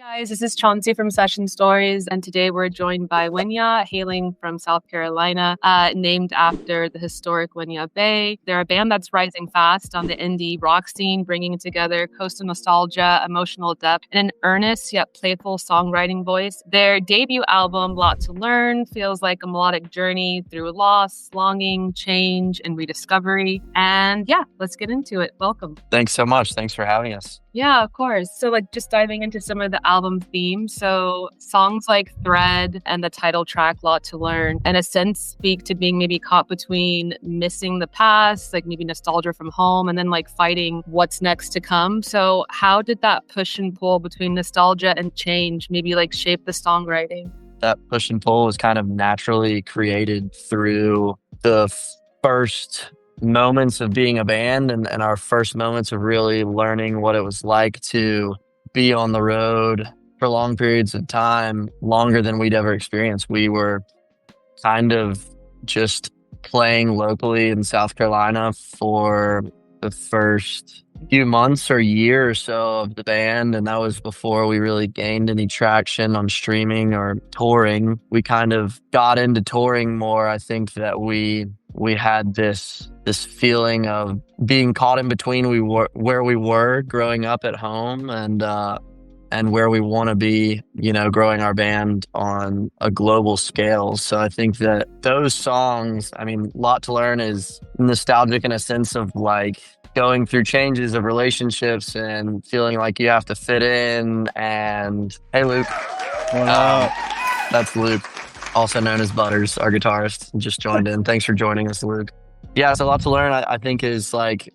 Guys, this is Chauncey from Session Stories, and today we're joined by Winyah, hailing from South Carolina, named after the historic Winyah Bay. They're a band that's rising fast on the indie rock scene, bringing together coastal nostalgia, emotional depth, and an earnest yet playful songwriting voice. Their debut album, Lot to Learn, feels like a melodic journey through loss, longing, change, and rediscovery. And yeah, let's get into it. Welcome. Thanks so much. Thanks for having us. Yeah, of course. So just diving into some of the album themes. So songs like Thread and the title track, Lot to Learn, in a sense speak to being maybe caught between missing the past, like maybe nostalgia from home, and then like fighting what's next to come. So how did that push and pull between nostalgia and change maybe like shape the songwriting? That push and pull was kind of naturally created through the first moments of being a band and our first moments of really learning what it was like to be on the road for long periods of time, longer than we'd ever experienced. We were kind of just playing locally in South Carolina for the first few months or year or so of the band, and that was before we really gained any traction on streaming or touring. We kind of got into touring more. I think that we had this feeling of being caught in between where we were growing up at home and where we want to be, growing our band on a global scale. So I think that those songs, Lot to Learn is nostalgic in a sense of like going through changes of relationships and feeling like you have to fit in. And hey, Luke. That's Luke, also known as Butters, our guitarist, just joined in. Thanks for joining us, Luke. Yeah, so Lot to Learn, I think, is like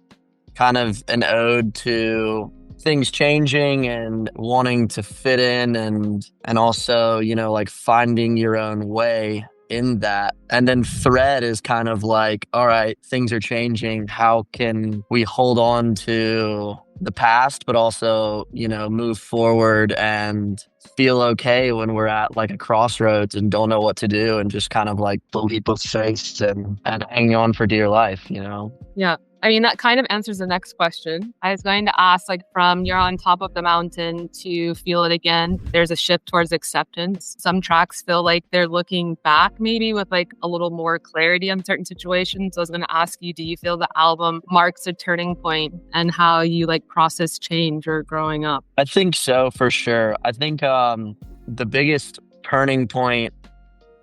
kind of an ode to things changing and wanting to fit in and also, like finding your own way in that. And then Thread is kind of like, all right, things are changing. How can we hold on to the past, but also, move forward and feel okay when we're at like a crossroads and don't know what to do and just kind of like leap of faith and hang on for dear life, Yeah. That kind of answers the next question. I was going to ask, like, from you're on top of the mountain to feel it again, there's a shift towards acceptance. Some tracks feel like they're looking back maybe with like a little more clarity on certain situations. So I was going to ask you, do you feel the album marks a turning point and how you like process change or growing up? I think so, for sure. I think the biggest turning point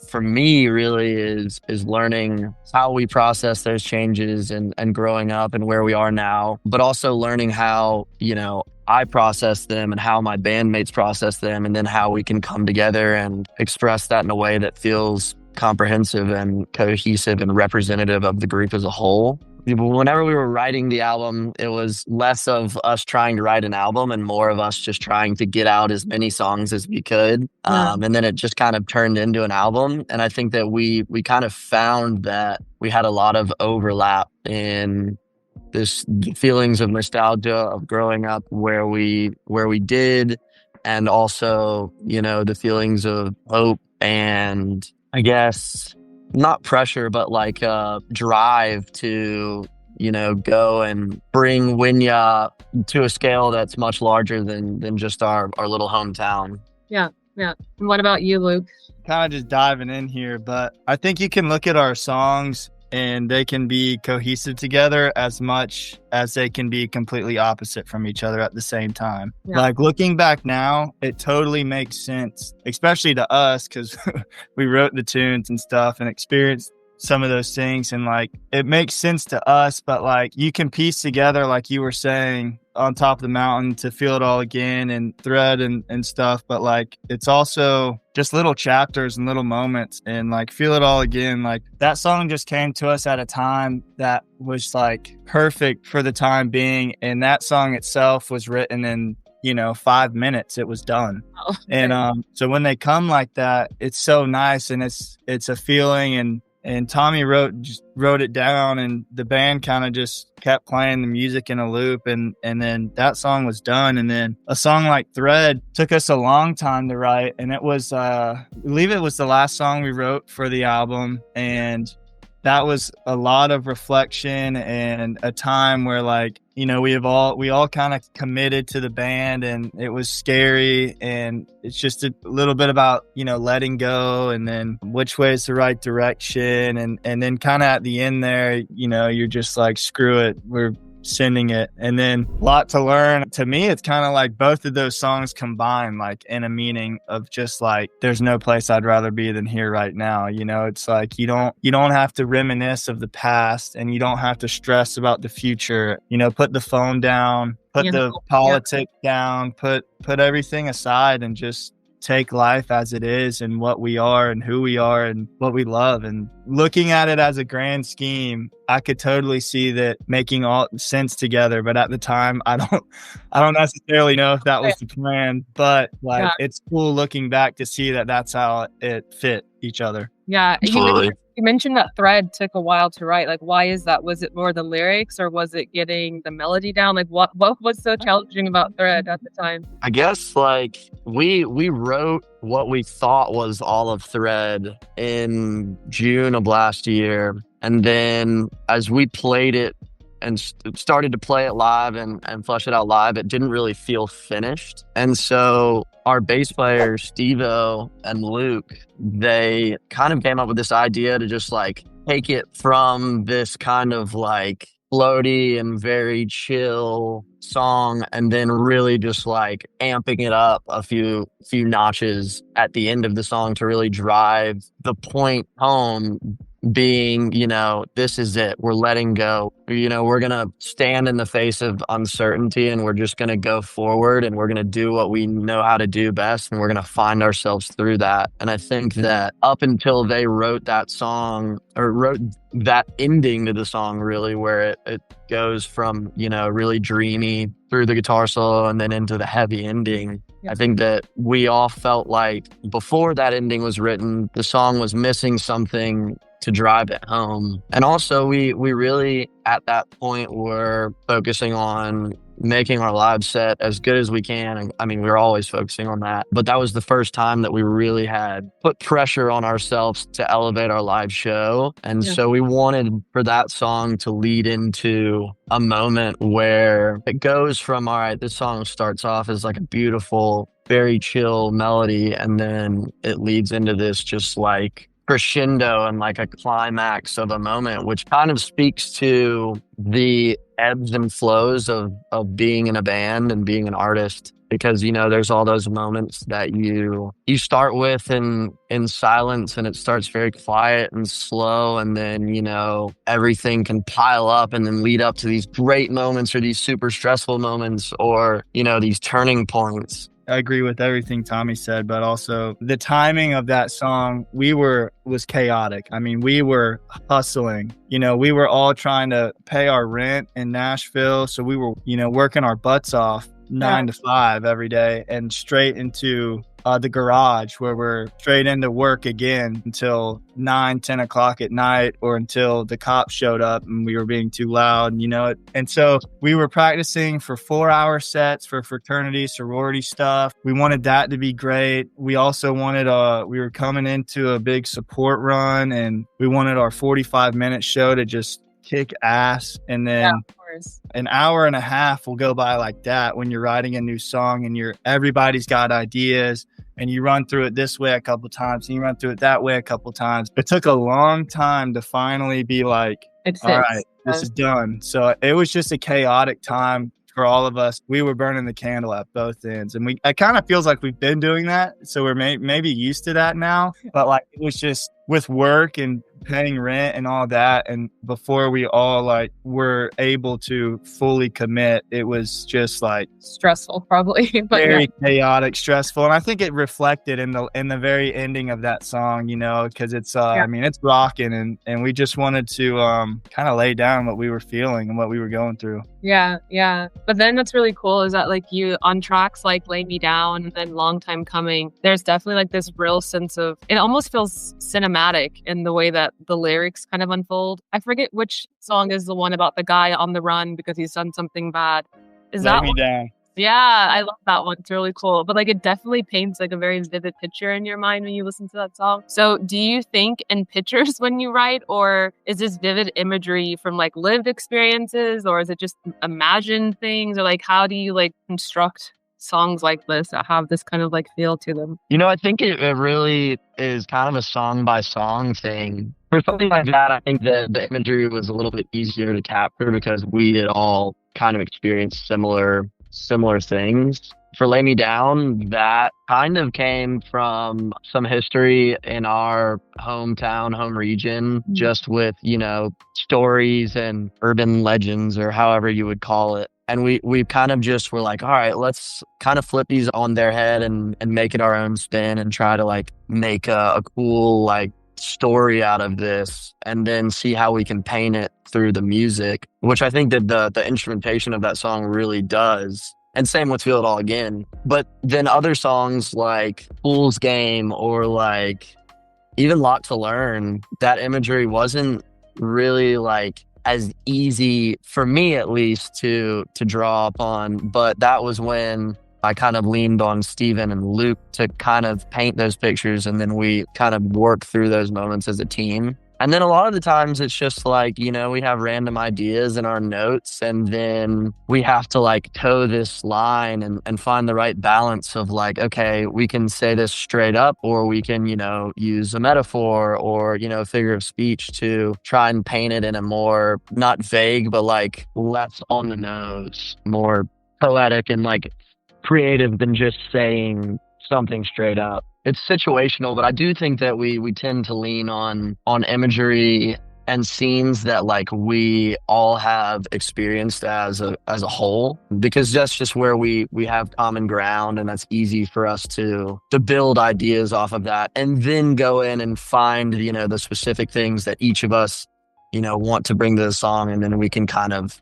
for me really is learning how we process those changes and growing up and where we are now, but also learning how, I process them and how my bandmates process them, and then how we can come together and express that in a way that feels comprehensive and cohesive and representative of the group as a whole. Whenever we were writing the album, it was less of us trying to write an album and more of us just trying to get out as many songs as we could. And then it just kind of turned into an album. And I think that we kind of found that we had a lot of overlap in this feelings of nostalgia of growing up where we did, and also, the feelings of hope and, I guess, not pressure, but like drive to, go and bring Winyah to a scale that's much larger than just our little hometown. Yeah. And what about you, Luke? Kind of just diving in here, but I think you can look at our songs and they can be cohesive together as much as they can be completely opposite from each other at the same time. Yeah. Like looking back now, it totally makes sense, especially to us because we wrote the tunes and stuff and experienced some of those things, and like it makes sense to us, but like you can piece together, like you were saying, On Top of the Mountain, To Feel It All Again, and Thread and stuff, but like it's also just little chapters and little moments. And like Feel It All Again, like that song just came to us at a time that was like perfect for the time being, and that song itself was written in 5 minutes. It was done. Oh, okay. And so when they come like that, it's so nice, and it's a feeling. And Tommy wrote it down, and the band kind of just kept playing the music in a loop, and then that song was done. And then a song like Thread took us a long time to write, and it was I believe it was the last song we wrote for the album, and that was a lot of reflection and a time where like we all kind of committed to the band, and it was scary, and it's just a little bit about letting go, and then which way is the right direction, and then kind of at the end there you're just like, screw it, we're sending it. And then a lot to learn. To me, it's kind of like both of those songs combined, like in a meaning of just like, there's no place I'd rather be than here right now. It's like you don't have to reminisce of the past, and you don't have to stress about the future. Put the phone down, put the politics down, put everything aside, and just take life as it is, and what we are and who we are and what we love. And looking at it as a grand scheme, I could totally see that making all sense together. But at the time, I don't necessarily know if that was the plan, but like it's cool looking back to see that that's how it fit each other. Yeah. You mentioned that Thread took a while to write. Like, why is that? Was it more the lyrics, or was it getting the melody down? Like, what was so challenging about Thread at the time? I guess like we wrote what we thought was all of Thread in June of last year. And then as we played it and started to play it live and flesh it out live, it didn't really feel finished. And so our bass players, Steve-O and Luke, they kind of came up with this idea to just like take it from this kind of like floaty and very chill song, and then really just like amping it up a few notches at the end of the song to really drive the point home, being, this is it. We're letting go. We're going to stand in the face of uncertainty, and we're just going to go forward, and we're going to do what we know how to do best, and we're going to find ourselves through that. And I think that up until they wrote that song, or wrote that ending to the song, really, where it goes from, really dreamy through the guitar solo and then into the heavy ending. I think that we all felt like before that ending was written, the song was missing something to drive it home. And also we really at that point were focusing on making our live set as good as we can. And I mean, we were always focusing on that, but that was the first time that we really had put pressure on ourselves to elevate our live show. And so we wanted for that song to lead into a moment where it goes from, all right, this song starts off as like a beautiful, very chill melody, and then it leads into this just like crescendo and like a climax of a moment, which kind of speaks to the ebbs and flows of being in a band and being an artist. Because, there's all those moments that you start with in silence, and it starts very quiet and slow, and then, everything can pile up and then lead up to these great moments, or these super stressful moments, or, these turning points. I agree with everything Tommy said, but also the timing of that song, was chaotic. I mean, we were hustling. We were all trying to pay our rent in Nashville. So we were, working our butts off 9 to 5 every day, and straight into the garage, where we're straight into work again until 9-10 o'clock at night, or until the cops showed up and we were being too loud, and so we were practicing for 4-hour sets for fraternity, sorority stuff. We wanted that to be great. We also wanted we were coming into a big support run, and we wanted our 45-minute show to just kick ass. And then an hour and a half will go by like that when you're writing a new song, and everybody's got ideas, and you run through it this way a couple times, and you run through it that way a couple times. It took a long time to finally be like, all right, this is done. So it was just a chaotic time for all of us. We were burning the candle at both ends, and it kind of feels like we've been doing that, so we're maybe used to that now. But like, it was just with work and paying rent and all that. And before we all like were able to fully commit, it was just like stressful, probably, but very chaotic, stressful. And I think it reflected in the very ending of that song, you know, because it's I mean, it's rocking, and we just wanted to kind of lay down what we were feeling and what we were going through. Yeah. But then what's really cool is that like you on tracks like Lay Me Down and Long Time Coming, there's definitely like this real sense of, it almost feels cinematic in the way that the lyrics kind of unfold. I forget which song is the one about the guy on the run because he's done something bad. Is that Lay Me Down? Yeah, I love that one. It's really cool. But like it definitely paints like a very vivid picture in your mind when you listen to that song. So do you think in pictures when you write, or is this vivid imagery from like lived experiences, or is it just imagined things, or like how do you like construct songs like this that have this kind of like feel to them? You know, I think it really is kind of a song by song thing. For something like that, I think that the imagery was a little bit easier to capture because we had all kind of experienced similar things. For Lay Me Down, that kind of came from some history in our home region, just with, you know, stories and urban legends or however you would call it. And we kind of just were like, all right, let's kind of flip these on their head and make it our own spin and try to like make a cool like story out of this, and then see how we can paint it through the music, which I think that the instrumentation of that song really does. And same with Feel It All Again. But then other songs like Fool's Game or like even Lock to Learn, that imagery wasn't really like as easy for me at least to draw upon. But that was when I kind of leaned on Steven and Luke to kind of paint those pictures, and then we kind of work through those moments as a team. And then a lot of the times it's just like, you know, we have random ideas in our notes, and then we have to like toe this line and find the right balance of like, okay, we can say this straight up, or we can, you know, use a metaphor or, you know, figure of speech to try and paint it in a more, not vague, but like less on the nose, more poetic and like creative than just saying something straight up. It's situational, but I do think that we tend to lean on imagery and scenes that like we all have experienced as a whole, because that's just where we have common ground, and that's easy for us to build ideas off of that, and then go in and find, you know, the specific things that each of us, you know, want to bring to the song, and then we can kind of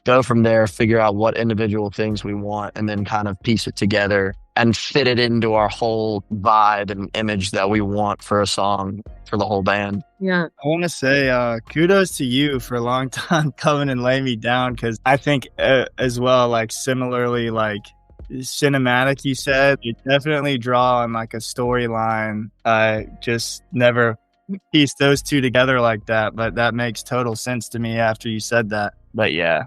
go from there, figure out what individual things we want, and then kind of piece it together and fit it into our whole vibe and image that we want for a song for the whole band. Yeah. I want to say kudos to you for a long time coming and Lay Me Down, because I think as well, like similarly, like cinematic, you said, you definitely draw on like a storyline. I just never pieced those two together like that, but that makes total sense to me after you said that. But yeah,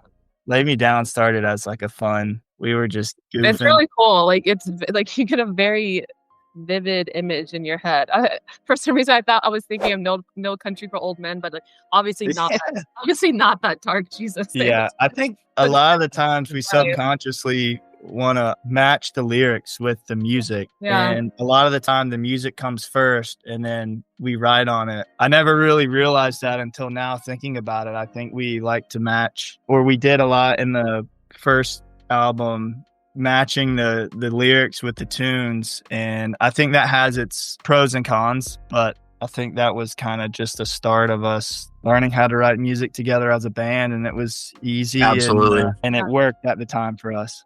Lay Me Down started as like a fun, we were just goofing. It's really cool. Like it's like you get a very vivid image in your head. For some reason, I thought I was thinking of No Country for Old Men, but like, obviously not that dark. Jesus. Yeah, I think a lot of the times we subconsciously want to match the lyrics with the music, and a lot of the time the music comes first and then we write on it. I never really realized that until now, thinking about it. I think we like to match, or we did a lot in the first album, matching the lyrics with the tunes, and I think that has its pros and cons, but I think that was kind of just the start of us learning how to write music together as a band, and it was easy. Absolutely. And it worked at the time for us.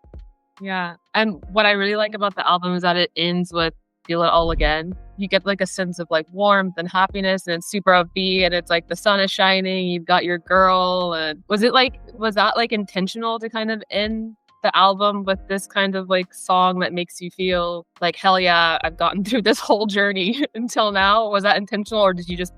Yeah. And what I really like about the album is that it ends with Feel It All Again. You get like a sense of like warmth and happiness, and it's super upbeat, and it's like the sun is shining, you've got your girl. And was that like intentional to kind of end the album with this kind of like song that makes you feel like, hell yeah, I've gotten through this whole journey until now? Was that intentional, or did you just...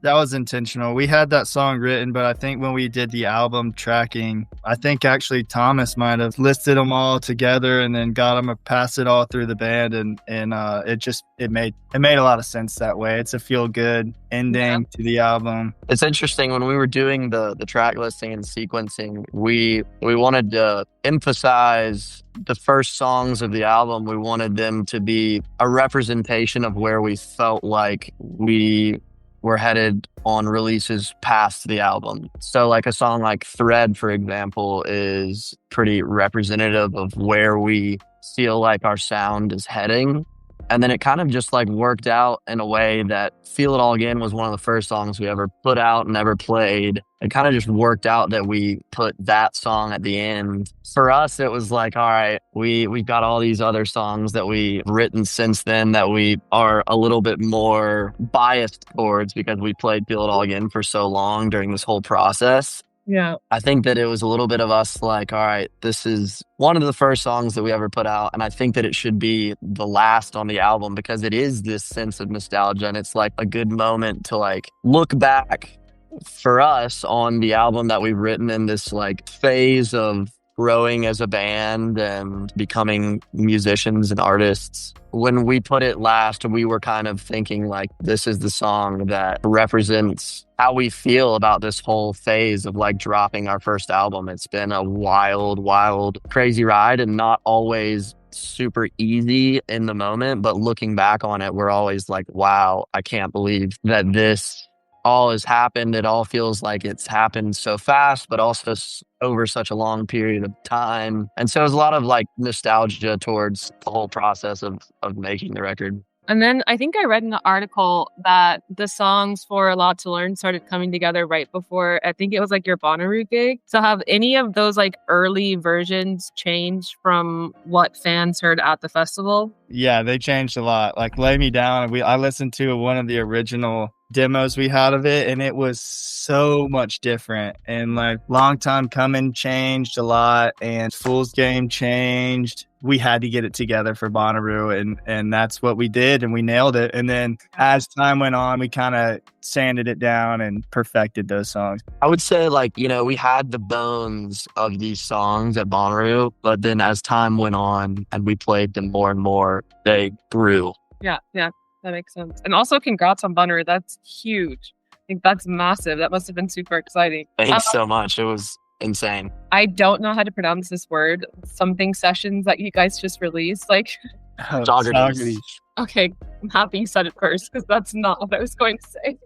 That was intentional. We had that song written, but I think when we did the album tracking, I think actually Thomas might have listed them all together and then got them to pass it all through the band, and it made a lot of sense that way. It's a feel good ending to the album. It's interesting, when we were doing the track listing and sequencing, we wanted to emphasize the first songs of the album. We wanted them to be a representation of where we felt like we we're headed on releases past the album. So like a song like Thread, for example, is pretty representative of where we feel like our sound is heading. And then it kind of just like worked out in a way that Feel It All Again was one of the first songs we ever put out and ever played. It kind of just worked out that we put that song at the end. For us, it was like, all right, we've got all these other songs that we've written since then that we are a little bit more biased towards because we played Feel It All Again for so long during this whole process. Yeah. I think that it was a little bit of us like, all right, this is one of the first songs that we ever put out. And I think that it should be the last on the album because it is this sense of nostalgia. And it's like a good moment to like look back for us on the album that we've written in this like phase of growing as a band and becoming musicians and artists. When we put it last, we were kind of thinking like, this is the song that represents how we feel about this whole phase of like dropping our first album. It's been a wild, crazy ride and not always super easy in the moment. But looking back on it, we're always like, wow, I can't believe that this all has happened. It all feels like it's happened so fast, but also over such a long period of time. And so there's a lot of like nostalgia towards the whole process of making the record. And then I think I read in the article that the songs for A Lot to Learn started coming together right before, I think it was like your Bonnaroo gig. So have any of those like early versions changed from what fans heard at the festival? Yeah, they changed a lot. Like Lay Me Down, I listened to one of the original demos we had of it, and it was so much different. And like Long Time Coming changed a lot, and Fool's Game changed. We had to get it together for Bonnaroo, and that's what we did, and we nailed it. And then as time went on, we kind of sanded it down and perfected those songs. I would say like, you know, we had the bones of these songs at Bonnaroo, but then as time went on and we played them more and more, they grew. Yeah, that makes sense. And also congrats on Bonnaroo. That's huge. I think that's massive. That must have been super exciting. Thanks so much. It was insane. I don't know how to pronounce this word. Something sessions that you guys just released. Like Saugerties. Okay, I'm happy you said it first because that's not what I was going to say.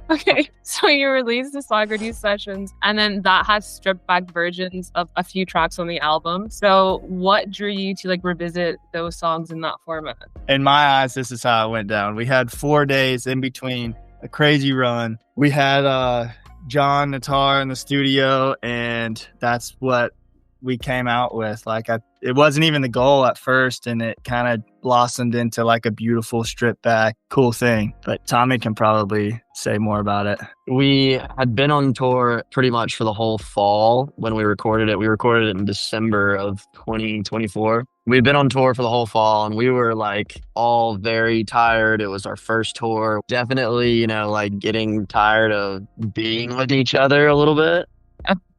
Okay, so you released the Saugerties Sessions, and then that has stripped back versions of a few tracks on the album. So what drew you to like revisit those songs in that format? In my eyes, this is how it went down. We had 4 days in between, a crazy run. We had John Natar in the studio, and that's what we came out with. Like it wasn't even the goal at first, and it kind of blossomed into like a beautiful stripped back cool thing. But Tommy can probably say more about it. We had been on tour pretty much for the whole fall when we recorded it. We recorded it in December of 2024. We'd been on tour for the whole fall, and we were like all very tired. It was our first tour. Definitely, you know, like getting tired of being with each other a little bit.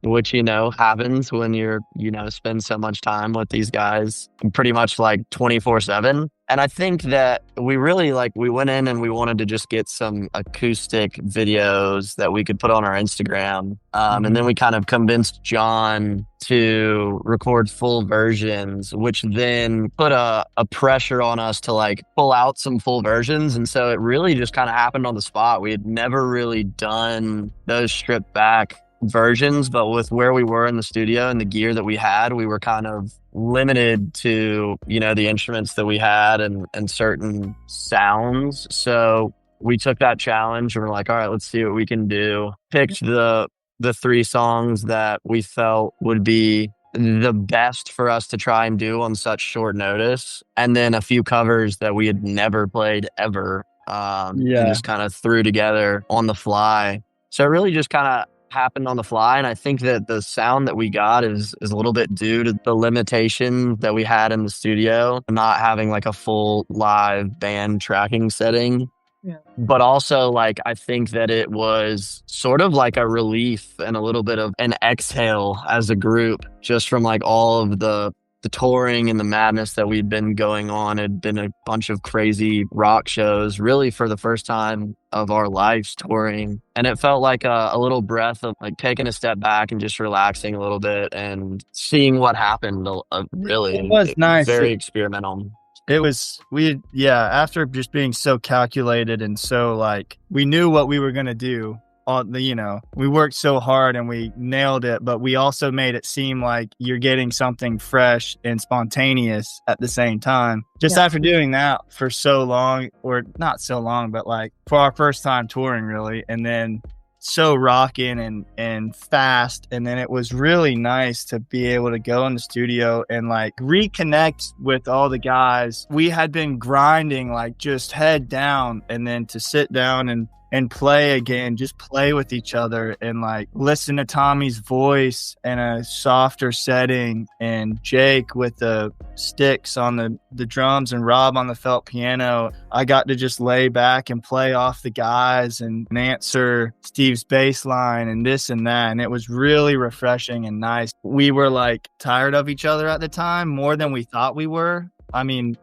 Which, you know, happens when you're, you know, spend so much time with these guys pretty much like 24/7. And I think that we really like, we went in and we wanted to just get some acoustic videos that we could put on our Instagram. And then we kind of convinced John to record full versions, which then put a pressure on us to like pull out some full versions. And so it really just kind of happened on the spot. We had never really done those stripped back versions, but with where we were in the studio and the gear that we had, we were kind of limited to, you know, the instruments that we had and certain sounds. So we took that challenge and we're like, all right, let's see what we can do. Picked the 3 songs that we felt would be the best for us to try and do on such short notice, and then a few covers that we had never played ever, and just kind of threw together on the fly. So it really just kind of happened on the fly, and I think that the sound that we got is a little bit due to the limitation that we had in the studio, not having like a full live band tracking setting. Yeah. But also like I think that it was sort of like a relief and a little bit of an exhale as a group, just from like all of the touring and the madness that we'd been going on. It had been a bunch of crazy rock shows, really for the first time of our lives touring. And it felt like a little breath of like taking a step back and just relaxing a little bit and seeing what happened. Really, it was nice. Very experimental. After just being so calculated and so like, we knew what we were going to do. We worked so hard and we nailed it, but we also made it seem like you're getting something fresh and spontaneous at the same time. Just after doing that for so long, or not so long, but like for our first time touring really, and then so rocking and fast. And then it was really nice to be able to go in the studio and like reconnect with all the guys. We had been grinding like just head down, and then to sit down and play again, just play with each other and like listen to Tommy's voice in a softer setting, and Jake with the sticks on the drums and Rob on the felt piano. I got to just lay back and play off the guys and answer Steve's bass line and this and that. And it was really refreshing and nice. We were like tired of each other at the time more than we thought we were. I mean,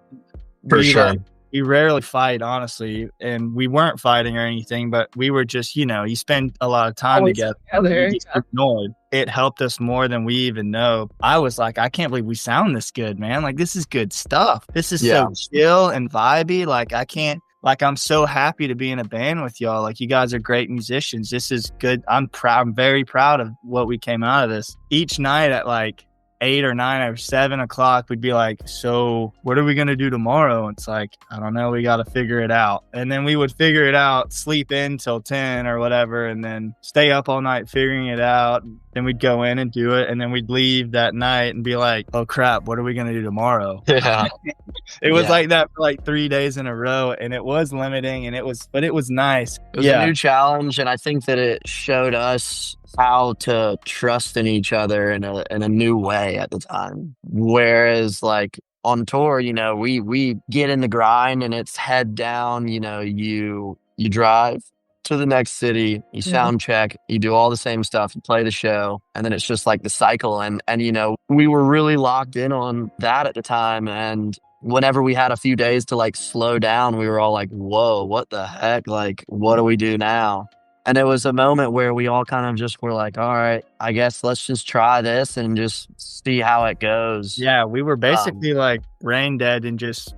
for sure. We rarely fight, honestly, and we weren't fighting or anything, but we were just, you spend a lot of time together. Ignored. It helped us more than we even know. I was like, I can't believe we sound this good, man. Like, this is good stuff. This is so chill and vibey. Like, I'm so happy to be in a band with y'all. Like, you guys are great musicians. This is good. I'm very proud of what we came out of this. Each night at like 8 or 9 or 7 o'clock, we'd be like, so what are we going to do tomorrow? It's like, I don't know. We got to figure it out. And then we would figure it out, sleep in till 10 or whatever, and then stay up all night figuring it out. Then we'd go in and do it. And then we'd leave that night and be like, oh crap, what are we going to do tomorrow? Yeah. It was like that for like 3 days in a row. And it was limiting, but it was nice. It was a new challenge. And I think that it showed us how to trust in each other in a new way at the time. Whereas like on tour, we get in the grind and it's head down, you drive to the next city, you sound check, you do all the same stuff, you play the show, and then it's just like the cycle. And we were really locked in on that at the time. And whenever we had a few days to like slow down, we were all like, whoa, what the heck? Like, what do we do now? And it was a moment where we all kind of just were like, all right, I guess let's just try this and just see how it goes. Yeah, we were basically like brain dead and just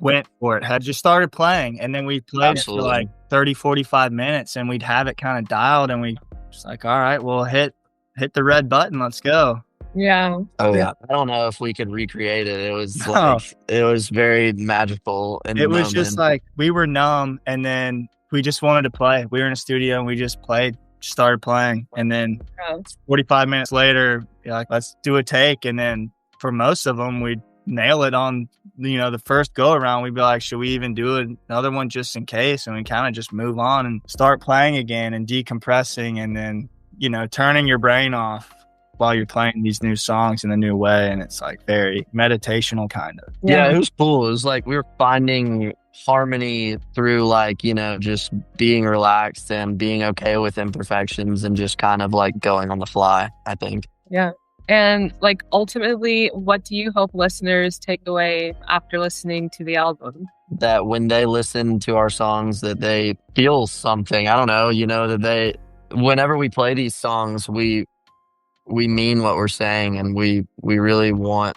went for it. Had just started playing, and then we played for like 30, 45 minutes, and we'd have it kind of dialed, and we just like, all right, well, hit the red button. Let's go. Yeah. Oh, yeah. I don't know if we could recreate it. It was like, it was very magical. It was just like we were numb, and then we just wanted to play. We were in a studio and we just started playing. And then 45 minutes later, like, let's do a take. And then for most of them, we'd nail it on, the first go around. We'd be like, should we even do another one just in case? And we kind of just move on and start playing again and decompressing, and then, turning your brain off while you're playing these new songs in a new way. And it's like very meditational kind of. Yeah, it was cool. It was like we were finding harmony through like, just being relaxed and being okay with imperfections and just kind of like going on the fly, I think. Yeah. And like ultimately, what do you hope listeners take away after listening to the album? That when they listen to our songs, that they feel something. I don't know, that whenever we play these songs, we mean what we're saying, and we really want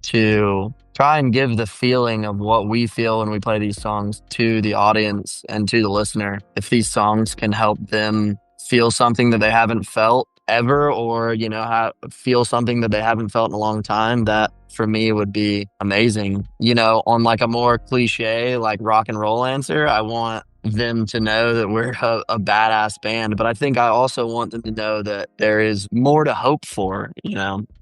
to try and give the feeling of what we feel when we play these songs to the audience and to the listener. If these songs can help them feel something that they haven't felt ever, or feel something that they haven't felt in a long time, that for me would be amazing. On like a more cliche like rock and roll answer, I want them to know that we're a badass band, but I think I also want them to know that there is more to hope for.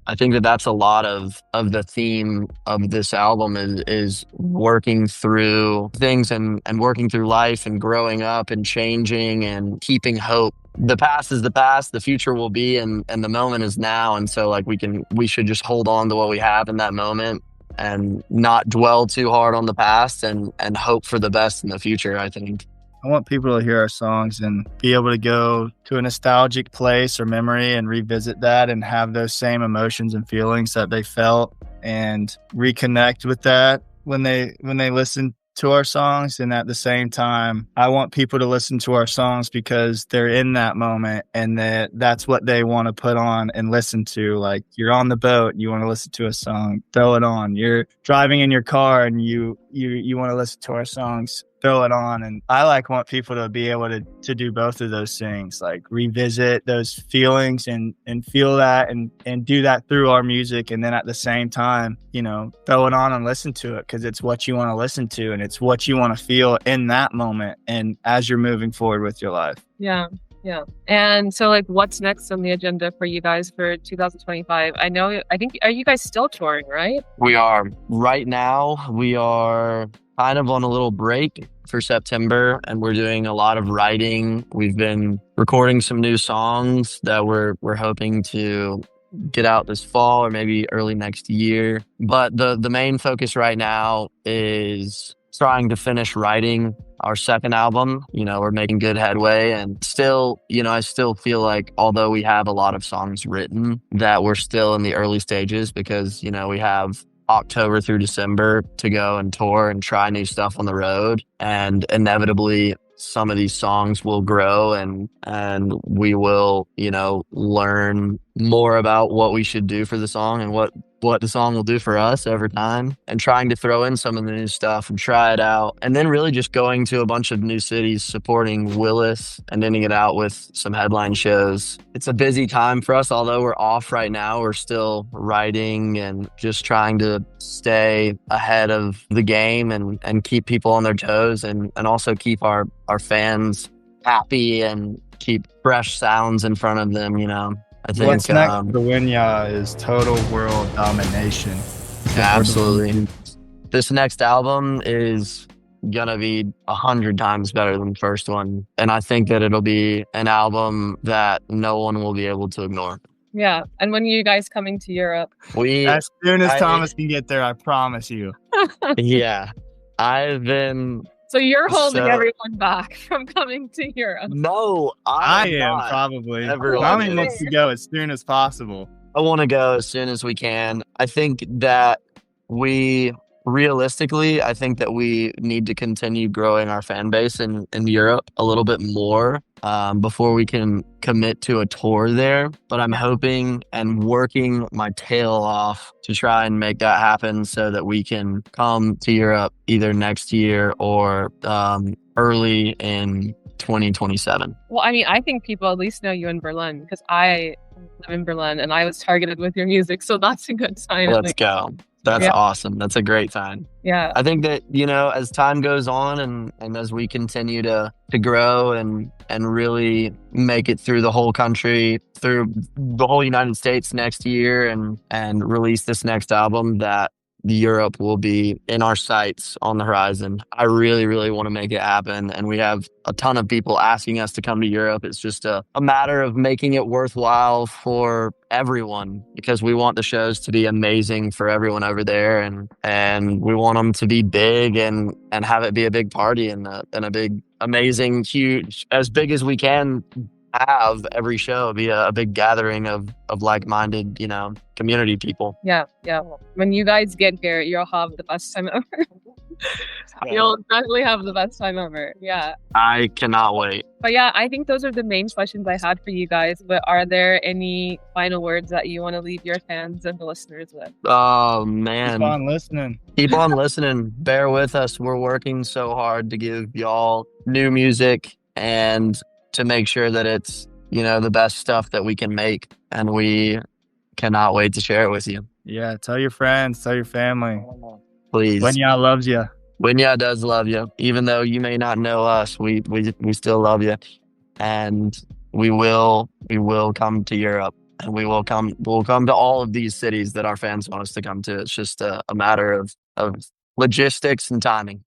I think that that's a lot of the theme of this album is working through things and working through life and growing up and changing and keeping hope. The past is the past, the future will be, and the moment is now. And so like we should just hold on to what we have in that moment and not dwell too hard on the past, and hope for the best in the future, I think. I want people to hear our songs and be able to go to a nostalgic place or memory and revisit that and have those same emotions and feelings that they felt, and reconnect with that when they listen to our songs, and at the same time, I want people to listen to our songs because they're in that moment and that's what they want to put on and listen to. Like, you're on the boat, you want to listen to a song, throw it on. You're driving in your car and you want to listen to our songs, throw it on. And I want people to be able to do both of those things, like revisit those feelings and feel that and do that through our music. And then at the same time, throw it on and listen to it because it's what you want to listen to and it's what you want to feel in that moment and as you're moving forward with your life. Yeah. Yeah. And so what's next on the agenda for you guys for 2025? Are you guys still touring, right? We are. Right now, we are kind of on a little break for September, and we're doing a lot of writing. We've been recording some new songs that we're hoping to get out this fall or maybe early next year. But the main focus right now is trying to finish writing our second album. We're making good headway, and still, I still feel like although we have a lot of songs written, that we're still in the early stages because, we have October through December to go and tour and try new stuff on the road. And inevitably, some of these songs will grow and we will, learn more about what we should do for the song and what the song will do for us over time, and trying to throw in some of the new stuff and try it out. And then really just going to a bunch of new cities, supporting Willis and ending it out with some headline shows. It's a busy time for us. Although we're off right now, we're still writing and just trying to stay ahead of the game and keep people on their toes and also keep our fans happy and keep fresh sounds in front of them, I think what's next for Winyah is total world domination. Absolutely. This next album is gonna be 100 times better than the first one, and I think that it'll be an album that no one will be able to ignore. Yeah. And when are you guys coming to Europe? As soon as Thomas can get there, I promise you. Yeah. I've been... So you're holding everyone back from coming to Europe? No, I am probably. Tommy wants to go as soon as possible. I want to go as soon as we can. I think that realistically, I think that we need to continue growing our fan base in Europe a little bit more before we can commit to a tour there. But I'm hoping and working my tail off to try and make that happen so that we can come to Europe either next year or early in 2027. Well, I think people at least know you in Berlin because I live in Berlin and I was targeted with your music. So that's a good sign. Let's go. That's awesome. That's a great sign. Yeah. I think that, as time goes on and as we continue to grow and really make it through the whole country, through the whole United States next year and release this next album, that Europe will be in our sights on the horizon. I really, really want to make it happen. And we have a ton of people asking us to come to Europe. It's just a matter of making it worthwhile for everyone because we want the shows to be amazing for everyone over there. And we want them to be big and have it be a big party and a big, amazing, huge, as big as we can have every show be a big gathering of like-minded, community people. Yeah. When you guys get here, you'll have the best time ever. You'll definitely have the best time ever. Yeah. I cannot wait. But yeah, I think those are the main questions I had for you guys. But are there any final words that you want to leave your fans and the listeners with? Oh, man. Keep on listening. Keep on listening. Bear with us. We're working so hard to give y'all new music and to make sure that it's, the best stuff that we can make. And we cannot wait to share it with you. Yeah. Tell your friends, tell your family. Please. Winyah loves you. Winyah does love you. Even though you may not know us, we still love you. And we will come to Europe and we'll come to all of these cities that our fans want us to come to. It's just a matter of logistics and timing.